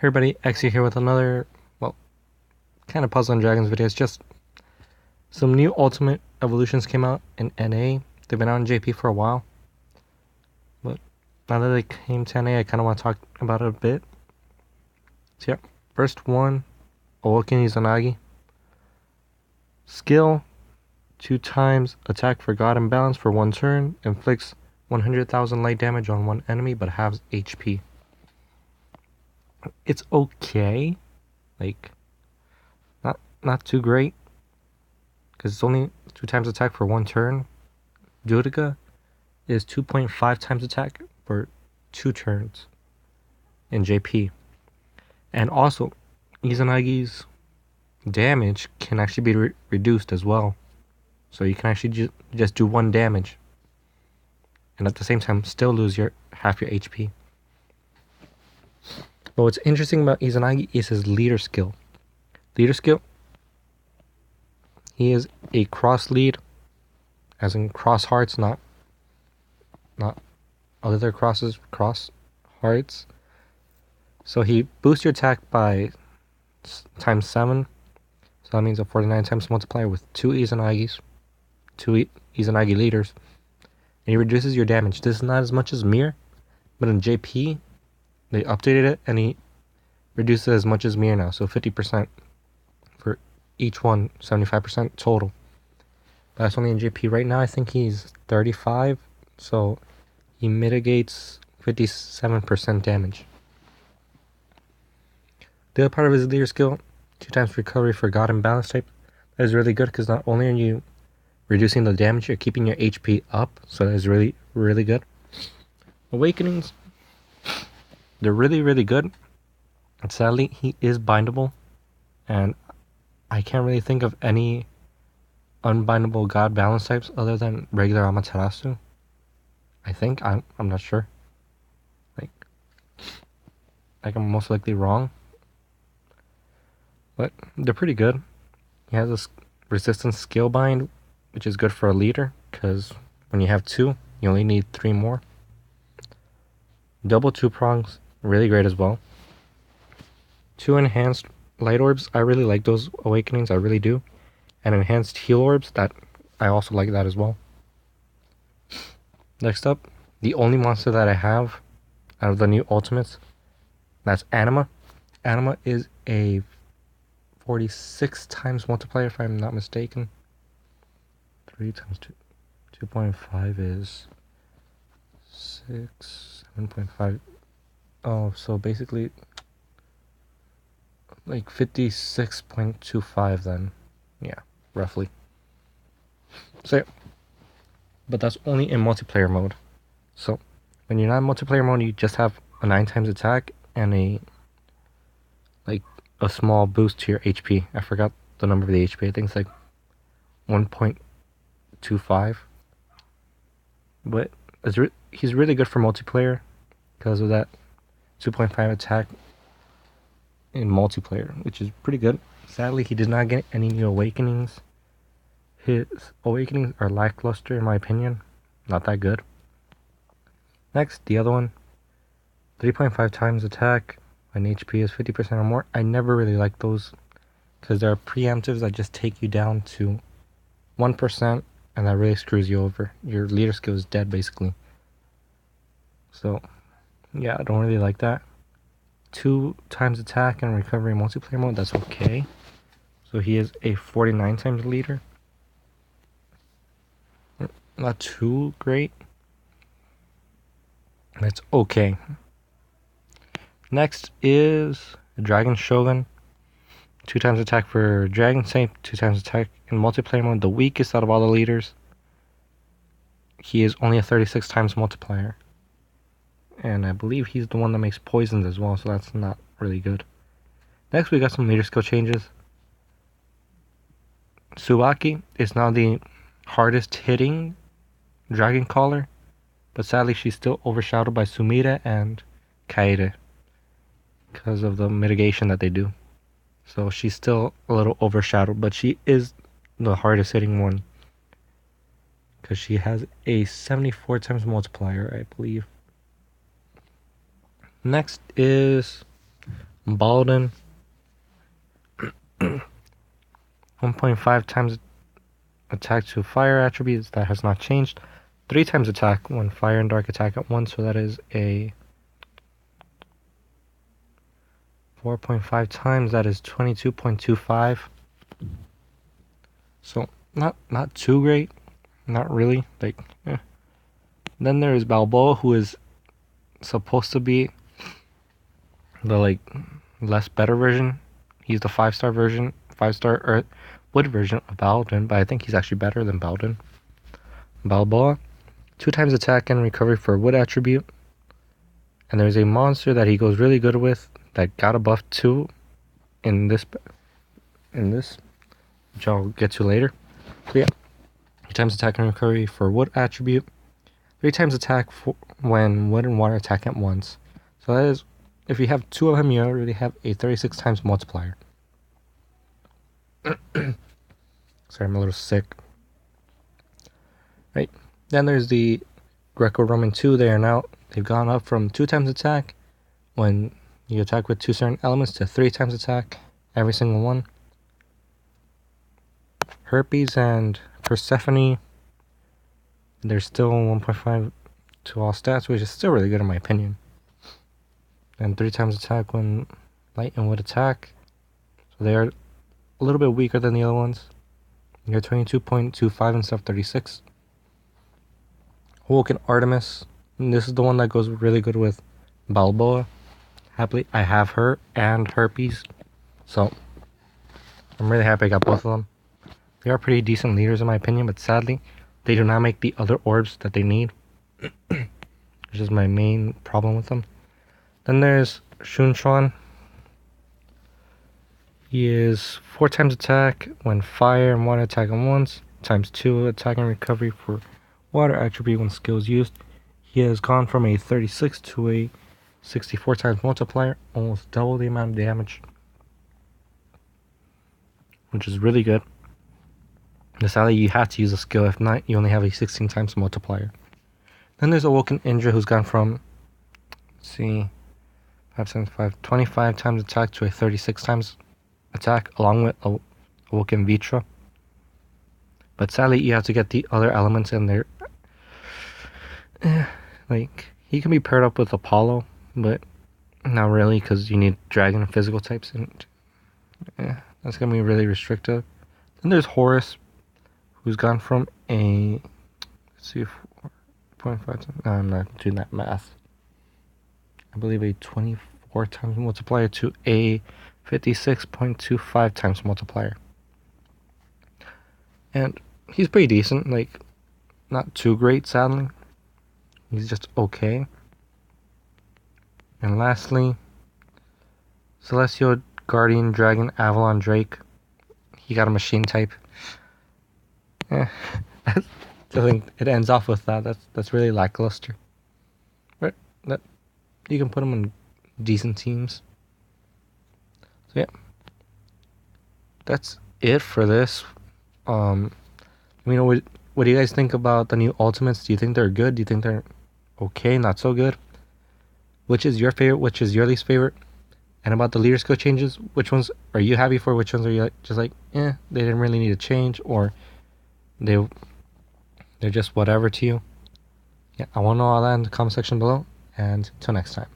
Hey everybody, X here with another, well, kind of Puzzle and Dragons video. It's just some new Ultimate Evolutions came out in NA. They've been out in JP for a while, but now that they came to NA, I kind of want to talk about it a bit. So yeah, first one, Awoken Izanagi. Skill, 2 times attack for God and balance for 1 turn, inflicts 100,000 light damage on 1 enemy, but halves HP. It's okay, like, not too great, because it's only 2 times attack for 1 turn. Judica is 2.5 times attack for 2 turns in JP. And also, Izanagi's damage can actually be reduced as well. So you can actually just do 1 damage. And at the same time, still lose half your HP. But what's interesting about Izanagi is his leader skill. Leader skill, he is a cross lead, as in cross hearts, not other crosses, cross hearts. So he boosts your attack by times 7. So that means a 49 times multiplier with 2 Izanagis, 2 Izanagi leaders. And he reduces your damage. This is not as much as Mir, but in JP, they updated it and he reduces it as much as Mir now. So 50% for each one, 75% total. But that's only in JP. Right now, I think he's 35. So he mitigates 57% damage. The other part of his leader skill, 2 times recovery for God and balance type. That is really good because not only are you reducing the damage, you're keeping your HP up. So that is really, really good. Awakenings, they're really, really good. And sadly, he is bindable. And I can't really think of any unbindable God balance types other than regular Amaterasu. I think. I'm not sure. Like I'm most likely wrong. But they're pretty good. He has a resistance skill bind, which is good for a leader, because when you have 2, you only need 3 more. Double 2 prongs, really great as well. 2 enhanced light orbs, I really like those awakenings, I really do. And enhanced heal orbs, that I also like that as well. Next up, the only monster that I have out of the new ultimates, that's Anima. Anima is a 46 times multiplier if I'm not mistaken. 3 times 2, 2.5 is 6, 7.5. Oh, so basically like 56.25 then. Yeah, roughly. So yeah. But that's only in multiplayer mode. So when you're not in multiplayer mode, you just have a 9 times attack and a small boost to your HP. I forgot the number of the HP. I think it's like 1.25. But he's really good for multiplayer because of that 2.5 attack in multiplayer, which is pretty good. Sadly, he did not get any new awakenings. His awakenings are lackluster in my opinion. Not that good. Next, the other one. 3.5 times attack when HP is 50% or more. I never really like those because there are preemptives that just take you down to 1% and that really screws you over. Your leader skill is dead basically. So yeah, I don't really like that. 2 times attack and recovery multiplayer mode, that's okay. So he is a 49 times leader. Not too great. That's okay. Next is Dragon Shogun. 2 times attack for Dragon type, 2 times attack in multiplayer mode. The weakest out of all the leaders. He is only a 36 times multiplier. And I believe he's the one that makes poisons as well, so that's not really good. Next, we got some leader skill changes. Tsubaki is now the hardest hitting Dragon Caller, but sadly she's still overshadowed by Sumire and Kaede because of the mitigation that they do. So she's still a little overshadowed, but she is the hardest hitting one because she has a 74 times multiplier, I believe. Next is Balden, 1.5 times attack to fire attributes, that has not changed. 3 times attack when fire and dark attack at once, so that is a 4.5 times, that is 22.25. So not too great, not really. Like, eh. Then there is Balboa, who is supposed to be the like less better version. He's the 5-star version, 5-star Earth Wood version of Balden, but I think he's actually better than Balden. Balboa, 2 times attack and recovery for wood attribute. And there's a monster that he goes really good with that got a buff too in this, which I'll get to later. So yeah, 2 times attack and recovery for wood attribute. 3 times attack when wood and water attack at once. So that is, if you have 2 of him, you already have a 36 times multiplier. Sorry, I'm a little sick. Right. Then there's the Greco-Roman 2. They've gone up from 2 times attack when you attack with 2 certain elements to 3 times attack, every single one. Herpes and Persephone, they're still 1.5 to all stats, which is still really good in my opinion. And 3 times attack when light and wood attack. So they are a little bit weaker than the other ones. You're 22.25 instead of 36. Vulcan Artemis. And this is the one that goes really good with Balboa. Happily, I have her and Herpes. So I'm really happy I got both of them. They are pretty decent leaders in my opinion, but sadly, they do not make the other orbs that they need. Which is my main problem with them. Then there's Shunchuan. He is 4 times attack when fire and water attack at once, times 2 attack and recovery for water attribute when skill is used. He has gone from a 36 to a 64 times multiplier, almost double the amount of damage, which is really good. Sadly, you have to use a skill, if not, you only have a 16 times multiplier. Then there's Awoken Indra, who's gone from, let's see, 25 times attack to a 36 times attack, along with Awoken Vitra. But sadly, you have to get the other elements in there. Like, he can be paired up with Apollo, but not really, because you need dragon and physical types, and that's going to be really restrictive. Then there's Horus, who's gone from a, let's see, 4.5, no, I'm not doing that math. I believe a 24 times multiplier to a 56.25 times multiplier. And he's pretty decent, like, not too great, sadly. He's just okay. And lastly, Celestial Guardian Dragon Avalon Drake. He got a machine type. I think it ends off with that. That's really lackluster. But that you can put him in decent teams. So yeah, that's it for this. What do you guys think about the new ultimates? Do you think they're good? Do you think they're okay, not so good? Which is your favorite? Which is your least favorite? And about the leader skill changes, which ones are you happy for? Which ones are you just like, they didn't really need to change, or they're just whatever to you? Yeah, I want to know all that in the comment section below. And until next time.